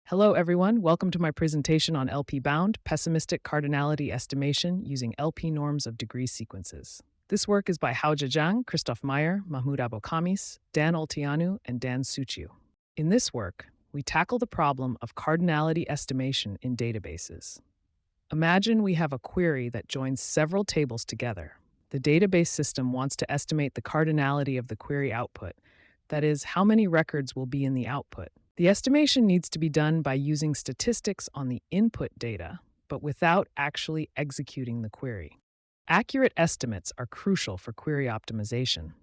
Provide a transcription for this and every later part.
Hello, everyone. Welcome to my presentation on LpBound, Pessimistic Cardinality Estimation using LP norms of degree sequences. This work is by Hao Zhejiang, Christoph Meyer, Mahmoud Abokamis, Dan Olteanu, and Dan Suciu. In this work, we tackle the problem of cardinality estimation in databases. Imagine we have a query that joins several tables together. The database system wants to estimate the cardinality of the query output, that is, how many records will be in the output. The estimation needs to be done by using statistics on the input data, but without actually executing the query. Accurate estimates are crucial for query optimization.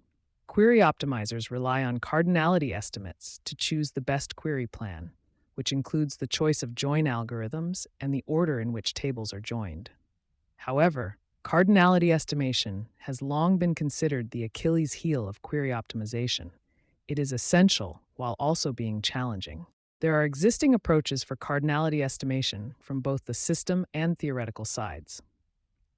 Query optimizers rely on cardinality estimates to choose the best query plan, which includes the choice of join algorithms and the order in which tables are joined. However, cardinality estimation has long been considered the Achilles heel of query optimization. It is essential while also being challenging. There are existing approaches for cardinality estimation from both the system and theoretical sides.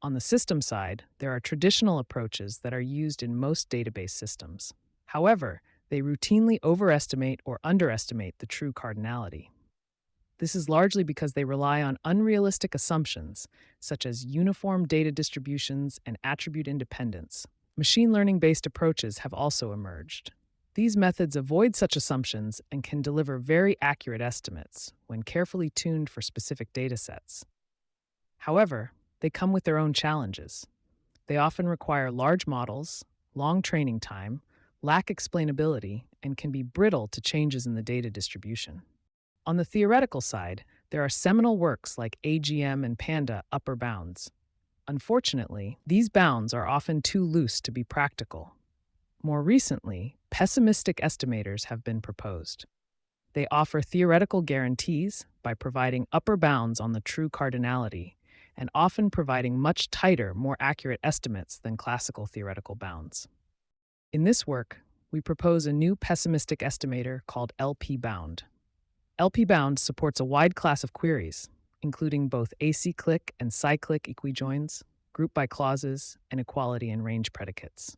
On the system side, there are traditional approaches that are used in most database systems. However, they routinely overestimate or underestimate the true cardinality. This is largely because they rely on unrealistic assumptions, such as uniform data distributions and attribute independence. Machine learning-based approaches have also emerged. These methods avoid such assumptions and can deliver very accurate estimates when carefully tuned for specific datasets. However, they come with their own challenges. They often require large models, long training time, lack explainability, and can be brittle to changes in the data distribution. On the theoretical side, there are seminal works like AGM and Panda upper bounds. Unfortunately, these bounds are often too loose to be practical. More recently, pessimistic estimators have been proposed. They offer theoretical guarantees by providing upper bounds on the true cardinality and often providing much tighter, more accurate estimates than classical theoretical bounds. In this work, we propose a new pessimistic estimator called LpBound. LpBound supports a wide class of queries, including both acyclic and cyclic equijoins, group by clauses, and equality and range predicates.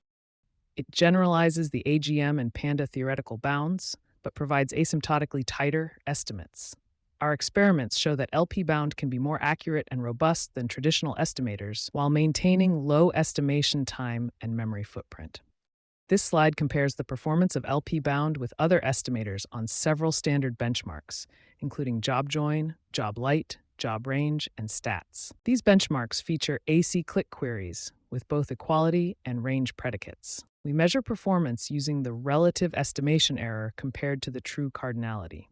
It generalizes the AGM and Panda theoretical bounds, but provides asymptotically tighter estimates. Our experiments show that LpBound can be more accurate and robust than traditional estimators while maintaining low estimation time and memory footprint. This slide compares the performance of LpBound with other estimators on several standard benchmarks, including job join, job light, job range, and stats. These benchmarks feature acyclic queries with both equality and range predicates. We measure performance using the relative estimation error compared to the true cardinality.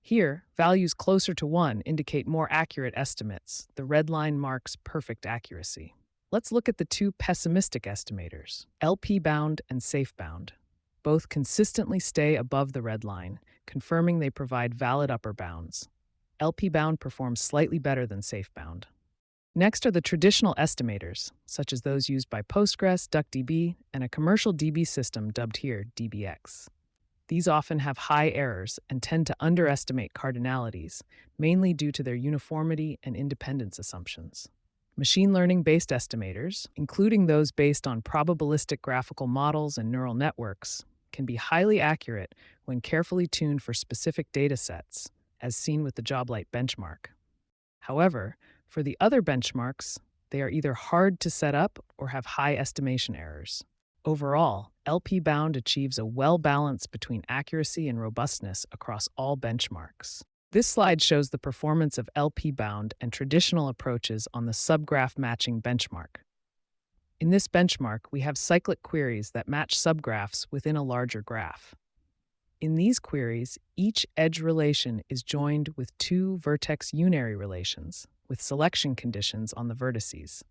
Here, values closer to 1 indicate more accurate estimates. The red line marks perfect accuracy. Let's look at the two pessimistic estimators, LpBound and SafeBound. Both consistently stay above the red line, confirming they provide valid upper bounds. LpBound performs slightly better than SafeBound. Next are the traditional estimators, such as those used by Postgres, DuckDB, and a commercial DB system dubbed here DBX. These often have high errors and tend to underestimate cardinalities, mainly due to their uniformity and independence assumptions. Machine learning-based estimators, including those based on probabilistic graphical models and neural networks, can be highly accurate when carefully tuned for specific datasets, as seen with the JobLight benchmark. However, for the other benchmarks, they are either hard to set up or have high estimation errors. Overall, LpBound achieves a well-balance between accuracy and robustness across all benchmarks. This slide shows the performance of LpBound and traditional approaches on the subgraph matching benchmark. In this benchmark, we have cyclic queries that match subgraphs within a larger graph. In these queries, each edge relation is joined with two vertex unary relations, with selection conditions on the vertices.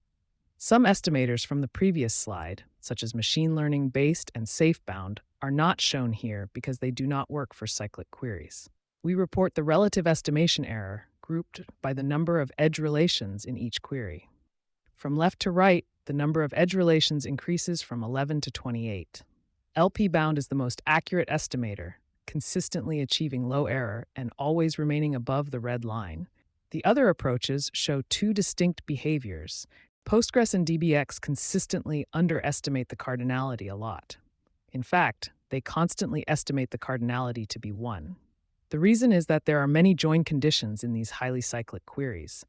Some estimators from the previous slide, such as machine learning-based and SafeBound, are not shown here because they do not work for cyclic queries. We report the relative estimation error grouped by the number of edge relations in each query. From left to right, the number of edge relations increases from 11 to 28. LpBound is the most accurate estimator, consistently achieving low error and always remaining above the red line. The other approaches show two distinct behaviors. Postgres and DBX consistently underestimate the cardinality a lot. In fact, they constantly estimate the cardinality to be 1. The reason is that there are many join conditions in these highly cyclic queries,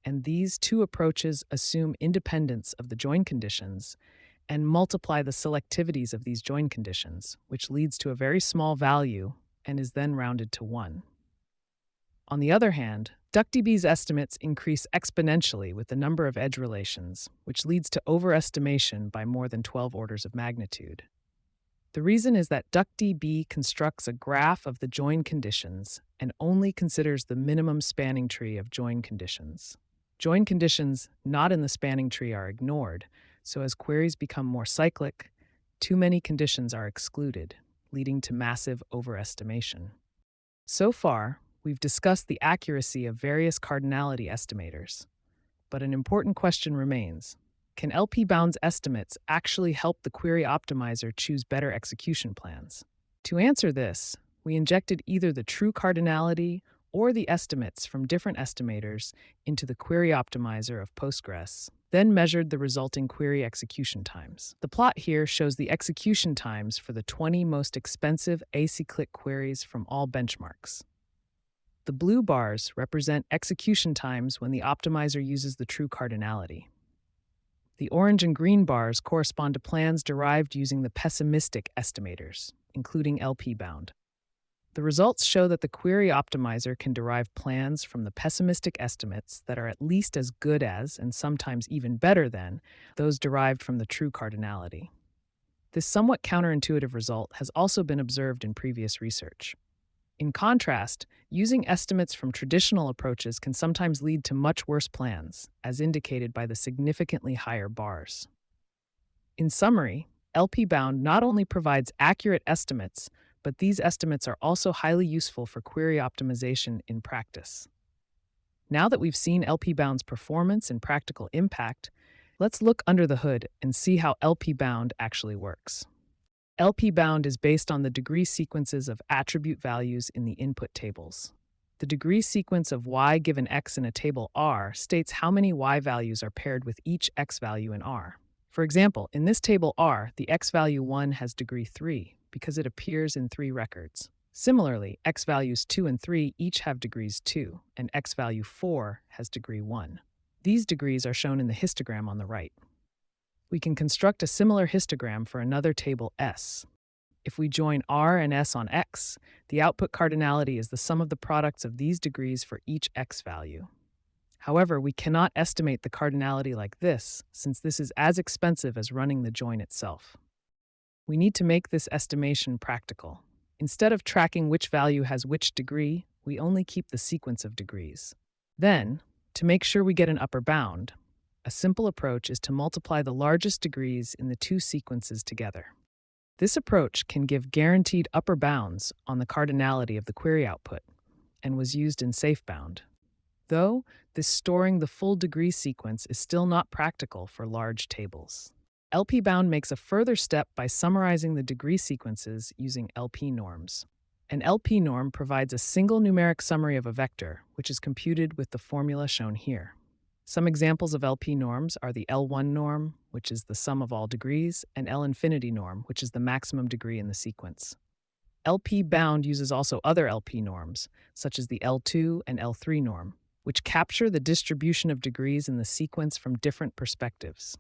and these two approaches assume independence of the join conditions and multiply the selectivities of these join conditions, which leads to a very small value and is then rounded to 1. On the other hand, DuckDB's estimates increase exponentially with the number of edge relations, which leads to overestimation by more than 12 orders of magnitude. The reason is that DuckDB constructs a graph of the join conditions and only considers the minimum spanning tree of join conditions. Join conditions not in the spanning tree are ignored, so as queries become more cyclic, too many conditions are excluded, leading to massive overestimation. So far, we've discussed the accuracy of various cardinality estimators, but an important question remains. Can LpBound's estimates actually help the query optimizer choose better execution plans? To answer this, we injected either the true cardinality or the estimates from different estimators into the query optimizer of Postgres, then measured the resulting query execution times. The plot here shows the execution times for the 20 most expensive acyclic queries from all benchmarks. The blue bars represent execution times when the optimizer uses the true cardinality. The orange and green bars correspond to plans derived using the pessimistic estimators, including LpBound. The results show that the query optimizer can derive plans from the pessimistic estimates that are at least as good as, and sometimes even better than, those derived from the true cardinality. This somewhat counterintuitive result has also been observed in previous research. In contrast, using estimates from traditional approaches can sometimes lead to much worse plans, as indicated by the significantly higher bars. In summary, LpBound not only provides accurate estimates, but these estimates are also highly useful for query optimization in practice. Now that we've seen LpBound's performance and practical impact, let's look under the hood and see how LpBound actually works. LpBound is based on the degree sequences of attribute values in the input tables. The degree sequence of y given x in a table R states how many y values are paired with each x value in R. For example, in this table R, the x value 1 has degree 3 because it appears in 3 records. Similarly, x values 2 and 3 each have degrees 2, and x value 4 has degree 1. These degrees are shown in the histogram on the right. We can construct a similar histogram for another table S. If we join R and S on X, the output cardinality is the sum of the products of these degrees for each X value. However, we cannot estimate the cardinality like this, since this is as expensive as running the join itself. We need to make this estimation practical. Instead of tracking which value has which degree, we only keep the sequence of degrees. Then, to make sure we get an upper bound, a simple approach is to multiply the largest degrees in the two sequences together. This approach can give guaranteed upper bounds on the cardinality of the query output, and was used in SafeBound. Though, this storing the full degree sequence is still not practical for large tables. LpBound makes a further step by summarizing the degree sequences using LP norms. An LP norm provides a single numeric summary of a vector, which is computed with the formula shown here. Some examples of LP norms are the L1 norm, which is the sum of all degrees, and L infinity norm, which is the maximum degree in the sequence. LpBound uses also other LP norms, such as the L2 and L3 norm, which capture the distribution of degrees in the sequence from different perspectives.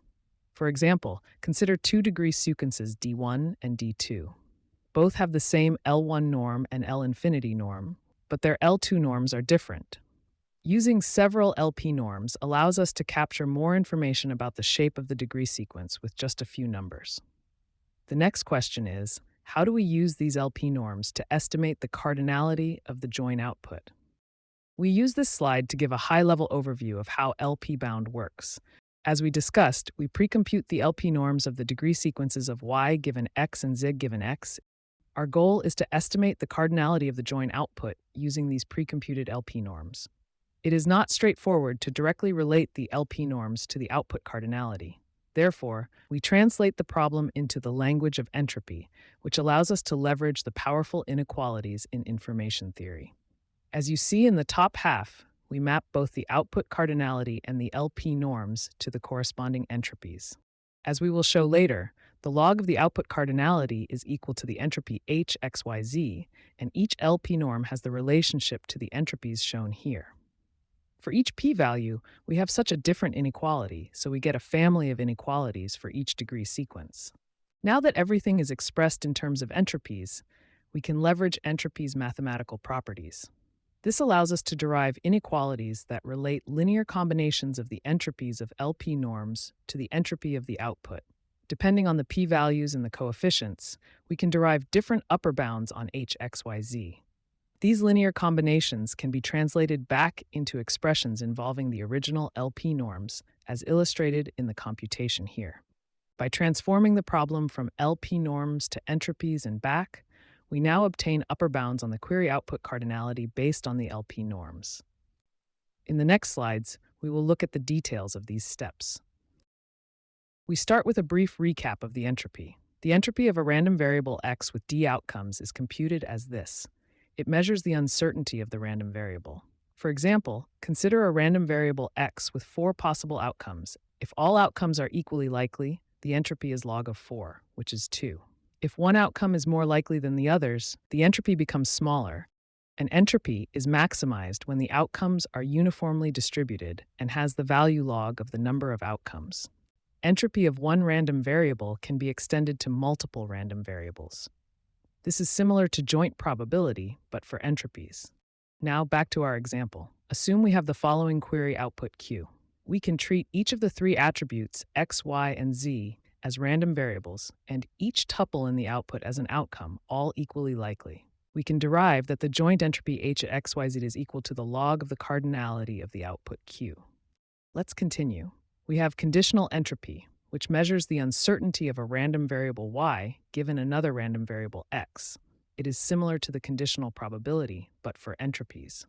For example, consider two degree sequences D1 and D2. Both have the same L1 norm and L infinity norm, but their L2 norms are different. Using several LP norms allows us to capture more information about the shape of the degree sequence with just a few numbers. The next question is, how do we use these LP norms to estimate the cardinality of the join output? We use this slide to give a high-level overview of how LpBound works. As we discussed, we pre-compute the LP norms of the degree sequences of y given x and z given x. Our goal is to estimate the cardinality of the join output using these pre-computed LP norms. It is not straightforward to directly relate the LP norms to the output cardinality. Therefore, we translate the problem into the language of entropy, which allows us to leverage the powerful inequalities in information theory. As you see in the top half, we map both the output cardinality and the LP norms to the corresponding entropies. As we will show later, The log of the output cardinality is equal to the entropy Hxyz, and each LP norm has the relationship to the entropies shown here. For each p-value, we have such a different inequality, so we get a family of inequalities for each degree sequence. Now that everything is expressed in terms of entropies, we can leverage entropy's mathematical properties. This allows us to derive inequalities that relate linear combinations of the entropies of LP norms to the entropy of the output. Depending on the p-values and the coefficients, we can derive different upper bounds on Hxyz. These linear combinations can be translated back into expressions involving the original LP norms, as illustrated in the computation here. By transforming the problem from LP norms to entropies and back, we now obtain upper bounds on the query output cardinality based on the LP norms. In the next slides, we will look at the details of these steps. We start with a brief recap of the entropy. The entropy of a random variable x with d outcomes is computed as this. It measures the uncertainty of the random variable. For example, consider a random variable x with 4 possible outcomes. If all outcomes are equally likely, the entropy is log of 4, which is 2. If one outcome is more likely than the others, the entropy becomes smaller. An entropy is maximized when the outcomes are uniformly distributed and has the value log of the number of outcomes. Entropy of one random variable can be extended to multiple random variables. This is similar to joint probability, but for entropies. Now back to our example. Assume we have the following query output Q. We can treat each of the 3 attributes x, y, and z as random variables, and each tuple in the output as an outcome, all equally likely. We can derive that the joint entropy H at xyz is equal to the log of the cardinality of the output Q. Let's continue. We have conditional entropy, which measures the uncertainty of a random variable y given another random variable x. It is similar to the conditional probability, but for entropies.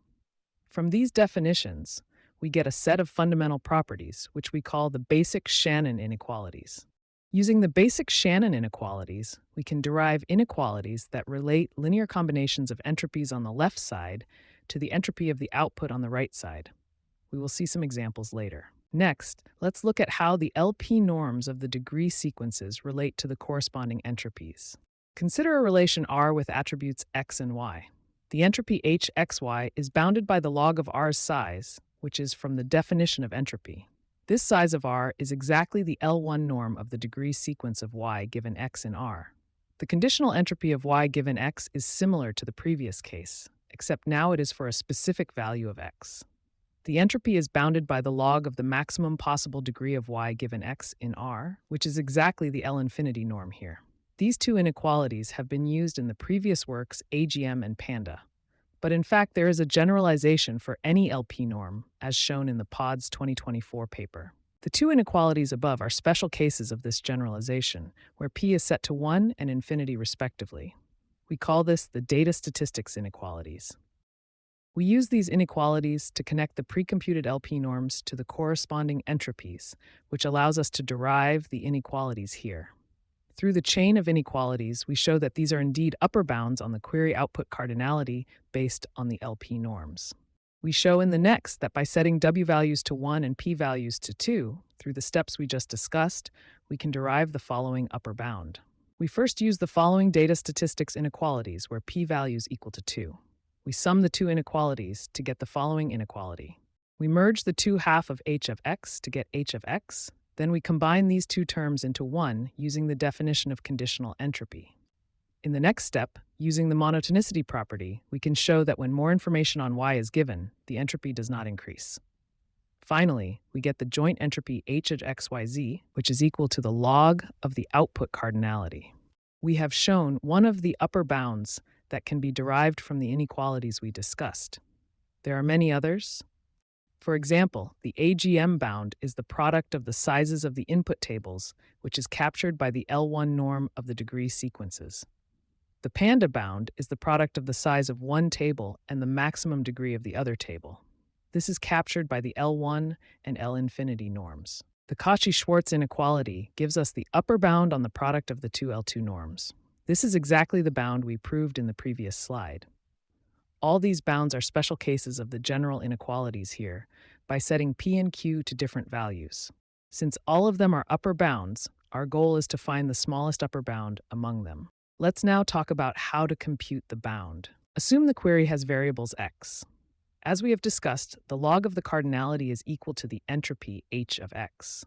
From these definitions, we get a set of fundamental properties, which we call the basic Shannon inequalities. Using the basic Shannon inequalities, we can derive inequalities that relate linear combinations of entropies on the left side to the entropy of the output on the right side. We will see some examples later. Next, let's look at how the LP norms of the degree sequences relate to the corresponding entropies. Consider a relation R with attributes x and y. The entropy Hxy is bounded by the log of R's size, which is from the definition of entropy. This size of R is exactly the L1 norm of the degree sequence of y given x in R. The conditional entropy of y given x is similar to the previous case, except now it is for a specific value of x. The entropy is bounded by the log of the maximum possible degree of y given x in R, which is exactly the L infinity norm here. These two inequalities have been used in the previous works AGM and Panda. But in fact, there is a generalization for any LP norm, as shown in the PODS 2024 paper. The two inequalities above are special cases of this generalization, where p is set to 1 and infinity respectively. We call this the data statistics inequalities. We use these inequalities to connect the precomputed LP norms to the corresponding entropies, which allows us to derive the inequalities here. Through the chain of inequalities, we show that these are indeed upper bounds on the query output cardinality based on the LP norms. We show in the next that by setting W values to 1 and P values to 2, through the steps we just discussed, we can derive the following upper bound. We first use the following data statistics inequalities where P values equal to 2. We sum the two inequalities to get the following inequality. We merge the 2 half of h of x to get h of x. Then we combine these two terms into one using the definition of conditional entropy. In the next step, using the monotonicity property, we can show that when more information on y is given, the entropy does not increase. Finally, we get the joint entropy h of xyz, which is equal to the log of the output cardinality. We have shown one of the upper bounds that can be derived from the inequalities we discussed. There are many others. For example, the AGM bound is the product of the sizes of the input tables, which is captured by the L1 norm of the degree sequences. The Panda bound is the product of the size of one table and the maximum degree of the other table. This is captured by the L1 and L infinity norms. The Cauchy-Schwarz inequality gives us the upper bound on the product of the two L2 norms. This is exactly the bound we proved in the previous slide. All these bounds are special cases of the general inequalities here by setting P and Q to different values. Since all of them are upper bounds, Our goal is to find the smallest upper bound among them. Let's now talk about how to compute the bound. Assume the query has variables x. As we have discussed, the log of the cardinality is equal to the entropy h of x.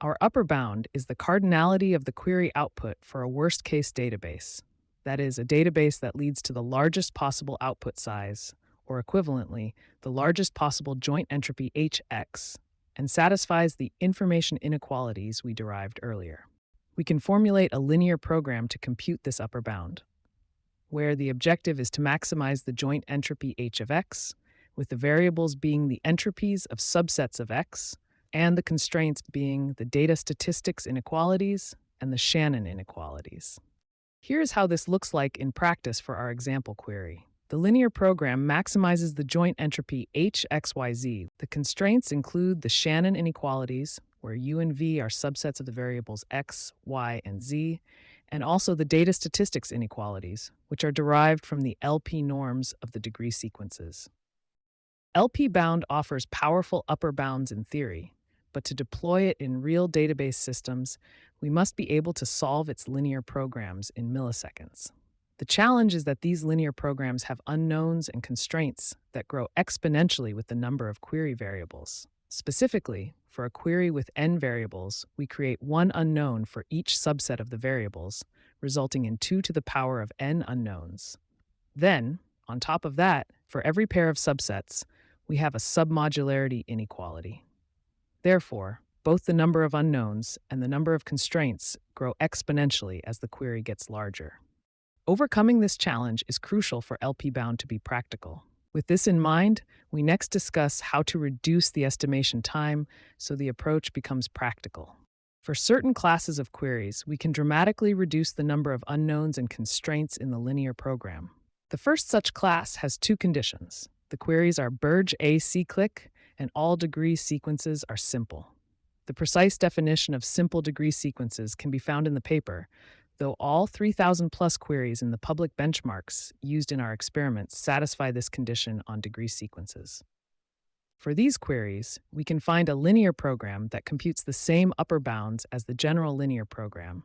Our upper bound is the cardinality of the query output for a worst-case database. That is, a database that leads to the largest possible output size, or equivalently, the largest possible joint entropy hx, and satisfies the information inequalities we derived earlier. We can formulate a linear program to compute this upper bound, where the objective is to maximize the joint entropy h of x, with the variables being the entropies of subsets of x, and the constraints being the data statistics inequalities and the Shannon inequalities. Here's how this looks like in practice for our example query. The linear program maximizes the joint entropy hxyz. The constraints include the Shannon inequalities, where u and v are subsets of the variables x, y, and z, and also the data statistics inequalities, which are derived from the LP norms of the degree sequences. LpBound offers powerful upper bounds in theory, but to deploy it in real database systems, we must be able to solve its linear programs in milliseconds. The challenge is that these linear programs have unknowns and constraints that grow exponentially with the number of query variables. Specifically, for a query with n variables, we create one unknown for each subset of the variables, resulting in 2 to the power of n unknowns. Then, on top of that, for every pair of subsets, we have a submodularity inequality. Therefore, both the number of unknowns and the number of constraints grow exponentially as the query gets larger. Overcoming this challenge is crucial for LpBound to be practical. With this in mind, we next discuss how to reduce the estimation time so the approach becomes practical. For certain classes of queries, we can dramatically reduce the number of unknowns and constraints in the linear program. The first such class has 2 conditions. The queries are Burge acyclic, and all degree sequences are simple. The precise definition of simple degree sequences can be found in the paper, though all 3,000 plus queries in the public benchmarks used in our experiments satisfy this condition on degree sequences. For these queries, we can find a linear program that computes the same upper bounds as the general linear program,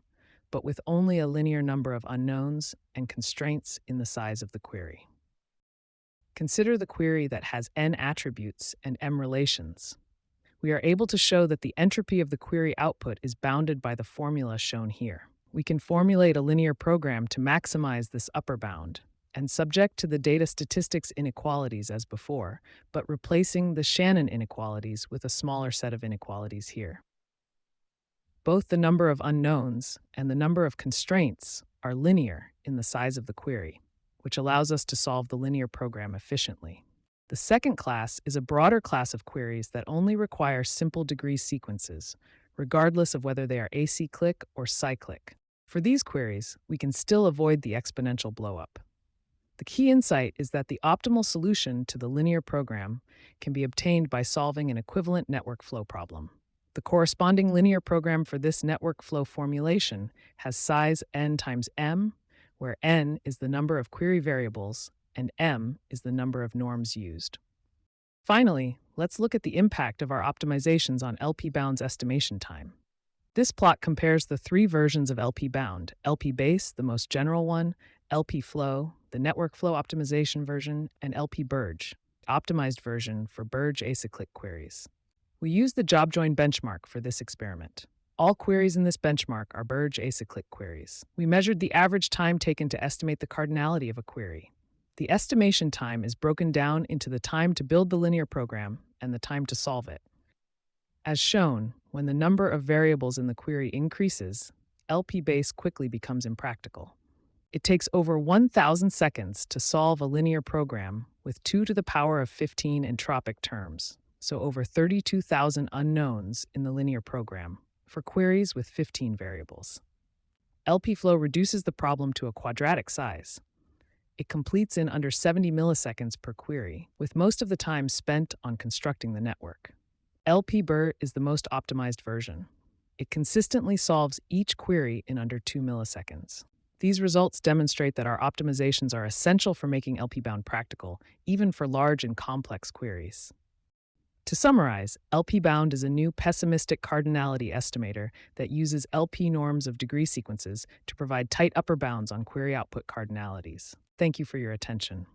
but with only a linear number of unknowns and constraints in the size of the query. Consider the query that has n attributes and m relations. We are able to show that the entropy of the query output is bounded by the formula shown here. We can formulate a linear program to maximize this upper bound, and subject to the data statistics inequalities as before, but replacing the Shannon inequalities with a smaller set of inequalities here. Both the number of unknowns and the number of constraints are linear in the size of the query, which allows us to solve the linear program efficiently. The second class is a broader class of queries that only require simple degree sequences, regardless of whether they are acyclic or cyclic. For these queries, we can still avoid the exponential blowup. The key insight is that the optimal solution to the linear program can be obtained by solving an equivalent network flow problem. The corresponding linear program for this network flow formulation has size n times m, where n is the number of query variables and m is the number of norms used. Finally, let's look at the impact of our optimizations on LpBound's estimation time. This plot compares the 3 versions of LpBound: LpBase, the most general one, LpFlow, the network flow optimization version, and LpBurge, the optimized version for Burge acyclic queries. We used the job join benchmark for this experiment. All queries in this benchmark are Burge acyclic queries. We measured the average time taken to estimate the cardinality of a query. The estimation time is broken down into the time to build the linear program and the time to solve it. As shown, when the number of variables in the query increases, LpBase quickly becomes impractical. It takes over 1,000 seconds to solve a linear program with 2 to the power of 15 entropic terms, so over 32,000 unknowns in the linear program, for queries with 15 variables. LpFlow reduces the problem to a quadratic size. It completes in under 70 milliseconds per query, with most of the time spent on constructing the network. LpBur is the most optimized version. It consistently solves each query in under 2 milliseconds. These results demonstrate that our optimizations are essential for making LpBound practical, even for large and complex queries. To summarize, LpBound is a new pessimistic cardinality estimator that uses LP norms of degree sequences to provide tight upper bounds on query output cardinalities. Thank you for your attention.